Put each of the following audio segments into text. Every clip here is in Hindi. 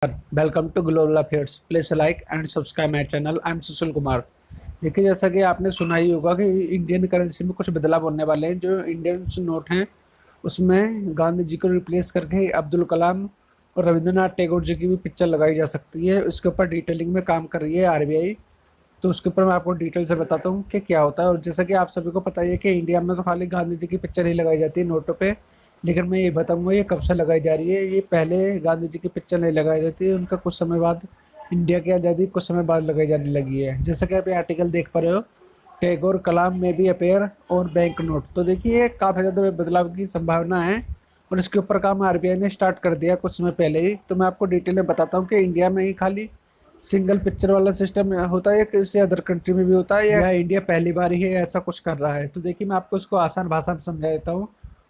Welcome to global affairs. Please like and subscribe my channel. I am Sushil Kumar. देखिए, जैसा कि आपने सुना ही होगा कि इंडियन करेंसी में कुछ बदलाव होने वाले हैं। जो इंडियन नोट हैं उसमें गांधी जी को रिप्लेस करके अब्दुल कलाम और रविंद्रनाथ टैगोर जी की भी पिक्चर लगाई जा सकती है। उसके ऊपर डिटेलिंग में काम कर रही है आरबीआई। तो उसके ऊपर मैं आपको डिटेल से बताता हूँ कि क्या होता है। और जैसा कि आप सभी को पता ही है कि इंडिया में तो खाली गांधी जी की पिक्चर ही लगाई जाती है नोटों पे। लेकिन मैं ये बताऊंगा ये कब से लगाई जा रही है। ये पहले गांधी जी की पिक्चर नहीं लगाई जाती है, उनका कुछ समय बाद, इंडिया की आज़ादी कुछ समय बाद लगाई जाने लगी है। जैसा कि आप ये आर्टिकल देख पा रहे हो, टैगोर कलाम में भी अपेयर और बैंक नोट। तो देखिए काफ़ी ज़्यादा बदलाव की संभावना है और इसके ऊपर काम आरबीआई ने स्टार्ट कर दिया कुछ समय पहले ही। तो मैं आपको डिटेल में बताता हूँ कि इंडिया में ही खाली सिंगल पिक्चर वाला सिस्टम होता है या किसी अदर कंट्री में भी होता है, या इंडिया पहली बार ही है ऐसा कुछ कर रहा है। तो देखिए मैं आपको इसको आसान भाषा में समझा देता हूँ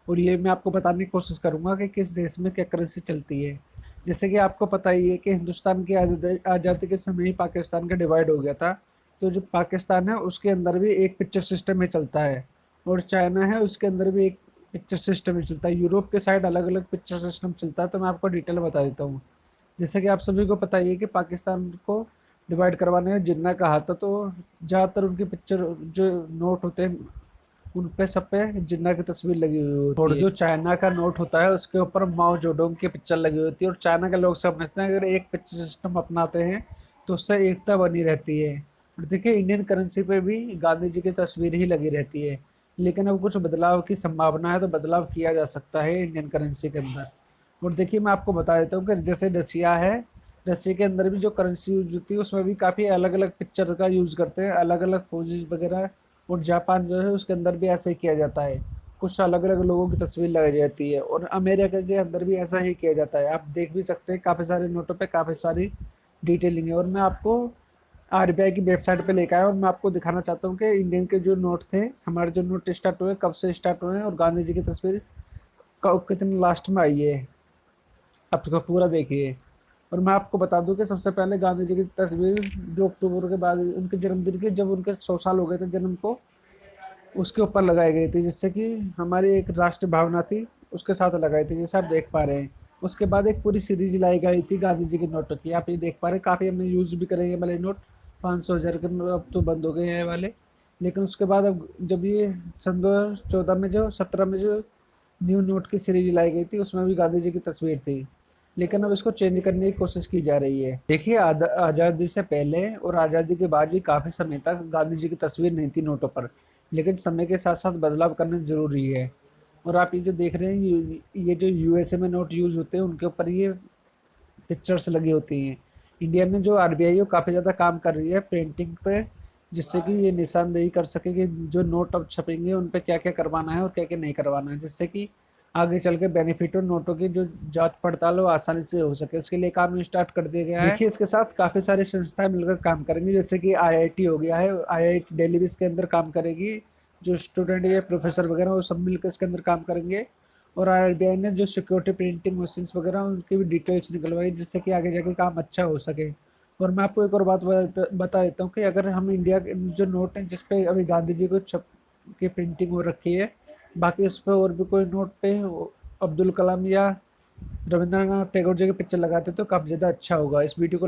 और ये मैं आपको बताने की कोशिश करूंगा कि किस देश में क्या करेंसी चलती है। जैसे कि आपको पता ही है कि हिंदुस्तान की आज़ादी के समय ही पाकिस्तान का डिवाइड हो गया था। तो जो पाकिस्तान है उसके अंदर भी एक पिक्चर सिस्टम ही चलता है और चाइना है उसके अंदर भी एक पिक्चर सिस्टम ही चलता है। यूरोप के साइड अलग अलग पिक्चर सिस्टम चलता है। तो मैं आपको डिटेल बता देता हूँ। जैसे कि आप सभी को पता ही है कि पाकिस्तान को डिवाइड करवाने में जिन्ना कहा था। तो ज़्यादातर उनकी पिक्चर जो नोट होते हैं उन पे सब पे जिन्ना की तस्वीर लगी हुई होती है। और जो चाइना का नोट होता है उसके ऊपर माओ जोडोंग की पिक्चर लगी हुई होती है। और चाइना के लोग समझते हैं अगर एक पिक्चर सिस्टम अपनाते हैं तो उससे एकता बनी रहती है। और देखिए इंडियन करेंसी पे भी गांधी जी की तस्वीर ही लगी रहती है। लेकिन अब कुछ बदलाव की संभावना है, तो बदलाव किया जा सकता है इंडियन करेंसी के अंदर। और देखिए मैं आपको बता देता हूँ कि जैसे रसिया है, रसिया के अंदर भी जो करेंसी यूज होती है उसमें भी काफ़ी अलग अलग पिक्चर का यूज़ करते हैं, अलग अलग पोजेज वगैरह। और जापान जो है उसके अंदर भी ऐसा ही किया जाता है, कुछ अलग अलग लोगों की तस्वीर लगाई जाती है। और अमेरिका के अंदर भी ऐसा ही किया जाता है। आप देख भी सकते हैं काफ़ी सारे नोटों पे काफ़ी सारी डिटेलिंग है। और मैं आपको आरबीआई की वेबसाइट पे लेकर आया और मैं आपको दिखाना चाहता हूँ कि इंडियन के जो नोट थे, हमारे जो नोट स्टार्ट हुए कब से स्टार्ट हुए हैं और गांधी जी की तस्वीर कब कितने लास्ट में आई है। आप इसको पूरा देखिए। और मैं आपको बता दूं कि सबसे पहले गांधी जी की तस्वीर जो अक्टूबर के बाद उनके जन्मदिन के, जब उनके 100 साल हो गए थे जन्म को, उसके ऊपर लगाई गई थी, जिससे कि हमारी एक राष्ट्रीय भावना थी उसके साथ लगाई थी, जैसे आप देख पा रहे हैं। उसके बाद एक पूरी सीरीज लाई गई थी गांधी जी के नोटों की, आप ये देख पा रहे हैं। काफ़ी हमने यूज़ भी करेंगे वाले नोट, 500 हज़ार के नोट अब तो बंद हो गए हैं ये वाले। लेकिन उसके बाद अब जब ये सन 2014 में जो 17 में जो न्यू नोट की सीरीज लाई गई थी उसमें भी गांधी जी की तस्वीर थी। लेकिन अब इसको चेंज करने की कोशिश की जा रही है। देखिए आज़ादी से पहले और आज़ादी के बाद भी काफ़ी समय तक गांधी जी की तस्वीर नहीं थी नोटों पर। लेकिन समय के साथ साथ बदलाव करना जरूरी है। और आप ये जो देख रहे हैं ये जो यूएसए में नोट यूज होते हैं उनके ऊपर ये पिक्चर्स लगी होती हैं। इंडिया में जो आरबीआई है वो काफ़ी ज़्यादा काम कर रही है प्रिंटिंग पे, जिससे कि ये निशानदेही कर सके कि जो नोट अब छपेंगे उन पे क्या क्या करवाना है और क्या क्या नहीं करवाना है, जिससे कि आगे चल के बेनिफिट और नोटों की जो जांच पड़ताल हो आसानी से हो सके। इसके लिए काम स्टार्ट कर दिया गया है। देखिए इसके साथ काफ़ी सारी संस्थाएं मिलकर काम करेंगी, जैसे कि आईआईटी हो गया है, आईआईटी दिल्ली भी इसके अंदर काम करेगी। जो स्टूडेंट या प्रोफेसर वगैरह वो सब मिलकर इसके अंदर काम करेंगे। और आरबीआई ने जो सिक्योरिटी प्रिंटिंग मशीन्स वगैरह उनकी भी डिटेल्स निकलवाई, जिससे कि आगे जाके काम अच्छा हो सके। और मैं आपको एक और बात बता देता हूँ कि अगर हम इंडिया के जो नोट हैं जिसपे अभी गांधी जी को छप की प्रिंटिंग हो रखी है, बाकी उस पर और भी कोई नोट पे अब्दुल कलाम या रविंद्रनाथ टैगोर जी की पिक्चर लगाते तो काफ़ी ज़्यादा अच्छा होगा। इस वीडियो को